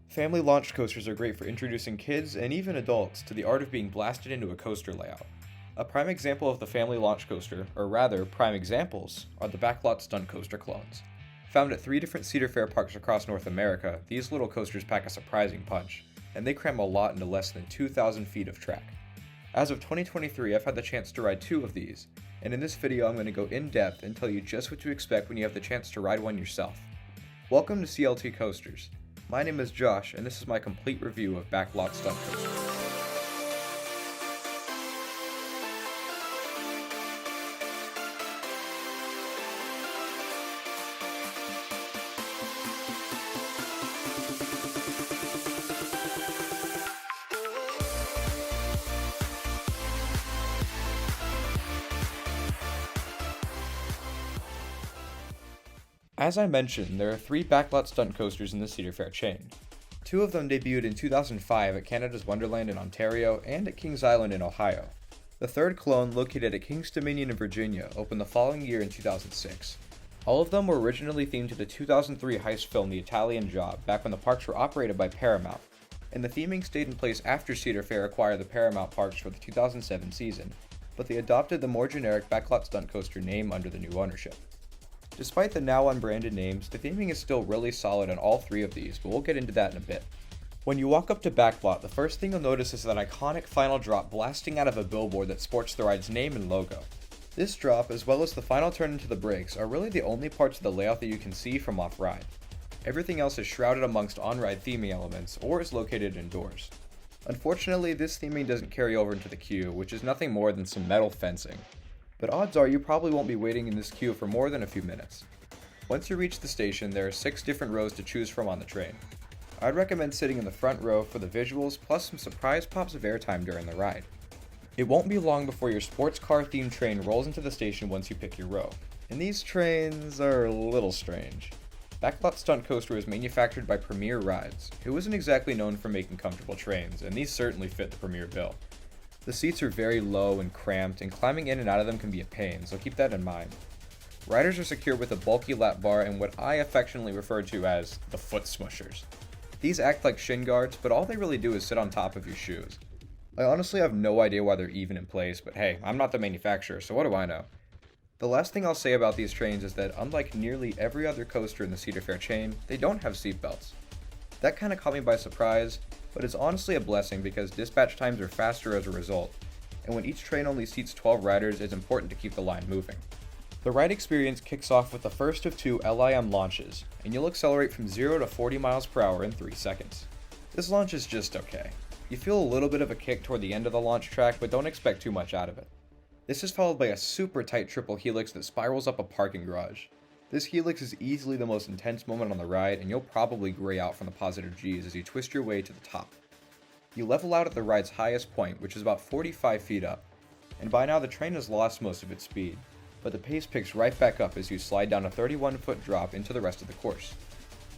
Family launch coasters are great for introducing kids and even adults to the art of being blasted into a coaster layout. A prime example of the family launch coaster, or rather, prime examples, are the Backlot Stunt Coaster clones. Found at 3 different Cedar Fair parks across North America, these little coasters pack a surprising punch, and they cram a lot into less than 2,000 feet of track. As of 2023, I've had the chance to ride 2 of these, and in this video I'm going to go in depth and tell you just what to expect when you have the chance to ride one yourself. Welcome to CLT Coasters. My name is Josh, and this is my complete review of Backlot Stunt Coaster. As I mentioned, there are 3 Backlot Stunt Coasters in the Cedar Fair chain. 2 of them debuted in 2005 at Canada's Wonderland in Ontario and at Kings Island in Ohio. The third clone, located at Kings Dominion in Virginia, opened the following year in 2006. All of them were originally themed to the 2003 heist film The Italian Job, back when the parks were operated by Paramount, and the theming stayed in place after Cedar Fair acquired the Paramount parks for the 2007 season, but they adopted the more generic Backlot Stunt Coaster name under the new ownership. Despite the now unbranded names, the theming is still really solid on all 3 of these, but we'll get into that in a bit. When you walk up to Backlot, the first thing you'll notice is that iconic final drop blasting out of a billboard that sports the ride's name and logo. This drop, as well as the final turn into the brakes, are really the only parts of the layout that you can see from off-ride. Everything else is shrouded amongst on-ride theming elements, or is located indoors. Unfortunately, this theming doesn't carry over into the queue, which is nothing more than some metal fencing. But odds are you probably won't be waiting in this queue for more than a few minutes. Once you reach the station, there are 6 different rows to choose from on the train. I'd recommend sitting in the front row for the visuals plus some surprise pops of airtime during the ride. It won't be long before your sports car themed train rolls into the station once you pick your row, and these trains are a little strange. Backlot Stunt Coaster was manufactured by Premier Rides, who isn't exactly known for making comfortable trains, and these certainly fit the Premier bill. The seats are very low and cramped, and climbing in and out of them can be a pain, so keep that in mind. Riders are secured with a bulky lap bar and what I affectionately refer to as the foot smushers. These act like shin guards, but all they really do is sit on top of your shoes. I honestly have no idea why they're even in place, but hey, I'm not the manufacturer, so what do I know? The last thing I'll say about these trains is that unlike nearly every other coaster in the Cedar Fair chain, they don't have seatbelts. That kinda caught me by surprise, but it's honestly a blessing because dispatch times are faster as a result, and when each train only seats 12 riders, it's important to keep the line moving. The ride experience kicks off with the first of 2 LIM launches, and you'll accelerate from 0 to 40 miles per hour in 3 seconds. This launch is just okay. You feel a little bit of a kick toward the end of the launch track, but don't expect too much out of it. This is followed by a super tight triple helix that spirals up a parking garage. This helix is easily the most intense moment on the ride, and you'll probably gray out from the positive G's as you twist your way to the top. You level out at the ride's highest point, which is about 45 feet up, and by now the train has lost most of its speed, but the pace picks right back up as you slide down a 31-foot drop into the rest of the course.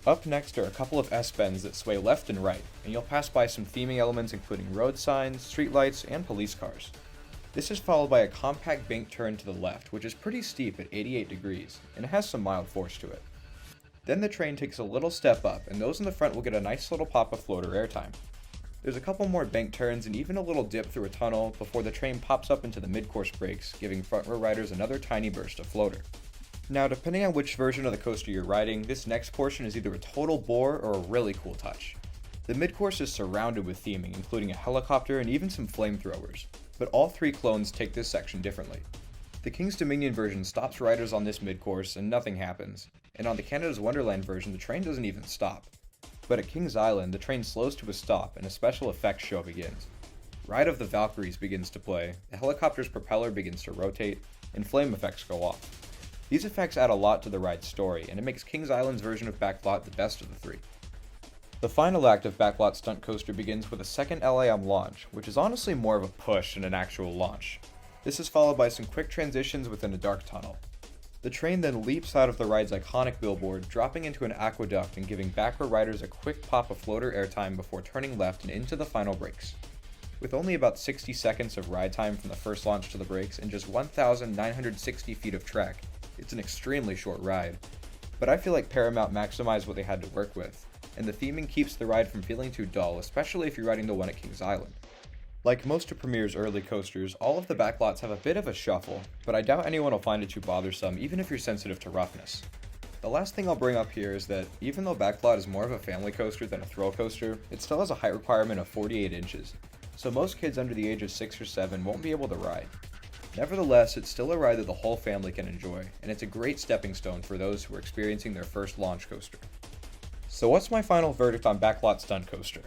Up next are a couple of S-bends that sway left and right, and you'll pass by some theming elements including road signs, streetlights, and police cars. This is followed by a compact bank turn to the left, which is pretty steep at 88 degrees, and it has some mild force to it. Then the train takes a little step up, and those in the front will get a nice little pop of floater airtime. There's a couple more bank turns and even a little dip through a tunnel before the train pops up into the mid-course brakes, giving front row riders another tiny burst of floater. Now, depending on which version of the coaster you're riding, this next portion is either a total bore or a really cool touch. The mid-course is surrounded with theming, including a helicopter and even some flamethrowers, but all 3 clones take this section differently. The Kings Dominion version stops riders on this mid-course and nothing happens, and on the Canada's Wonderland version the train doesn't even stop. But at Kings Island, the train slows to a stop and a special effects show begins. Ride of the Valkyries begins to play, the helicopter's propeller begins to rotate, and flame effects go off. These effects add a lot to the ride's story, and it makes Kings Island's version of Backlot the best of the 3. The final act of Backlot Stunt Coaster begins with a second LIM launch, which is honestly more of a push than an actual launch. This is followed by some quick transitions within a dark tunnel. The train then leaps out of the ride's iconic billboard, dropping into an aqueduct and giving back row riders a quick pop of floater airtime before turning left and into the final brakes. With only about 60 seconds of ride time from the first launch to the brakes and just 1,960 feet of track, it's an extremely short ride, but I feel like Paramount maximized what they had to work with. and the theming keeps the ride from feeling too dull, especially if you're riding the one at Kings Island. Like most of Premier's early coasters, all of the backlots have a bit of a shuffle, but I doubt anyone will find it too bothersome even if you're sensitive to roughness. The last thing I'll bring up here is that even though Backlot is more of a family coaster than a thrill coaster, it still has a height requirement of 48 inches, so most kids under the age of 6 or 7 won't be able to ride. Nevertheless, it's still a ride that the whole family can enjoy, and it's a great stepping stone for those who are experiencing their first launch coaster. So what's my final verdict on Backlot Stunt Coaster?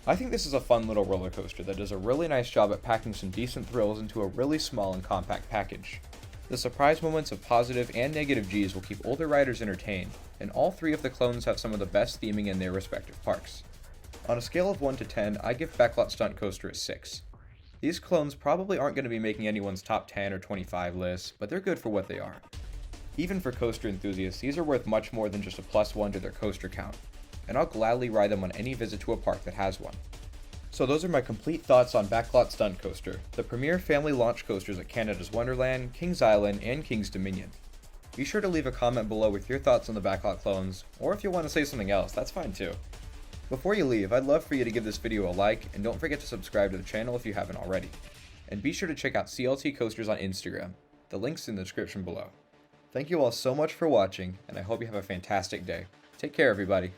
I think this is a fun little roller coaster that does a really nice job at packing some decent thrills into a really small and compact package. The surprise moments of positive and negative G's will keep older riders entertained, and all three of the clones have some of the best theming in their respective parks. On a scale of 1 to 10, I give Backlot Stunt Coaster a 6. These clones probably aren't going to be making anyone's top 10 or 25 lists, but they're good for what they are. Even for coaster enthusiasts, these are worth much more than just a +1 to their coaster count, and I'll gladly ride them on any visit to a park that has one. So those are my complete thoughts on Backlot Stunt Coaster, the premier family launch coasters at Canada's Wonderland, Kings Island, and Kings Dominion. Be sure to leave a comment below with your thoughts on the Backlot clones, or if you want to say something else, that's fine too. Before you leave, I'd love for you to give this video a like, and don't forget to subscribe to the channel if you haven't already. And be sure to check out CLT Coasters on Instagram, the link's in the description below. Thank you all so much for watching, and I hope you have a fantastic day. Take care, everybody.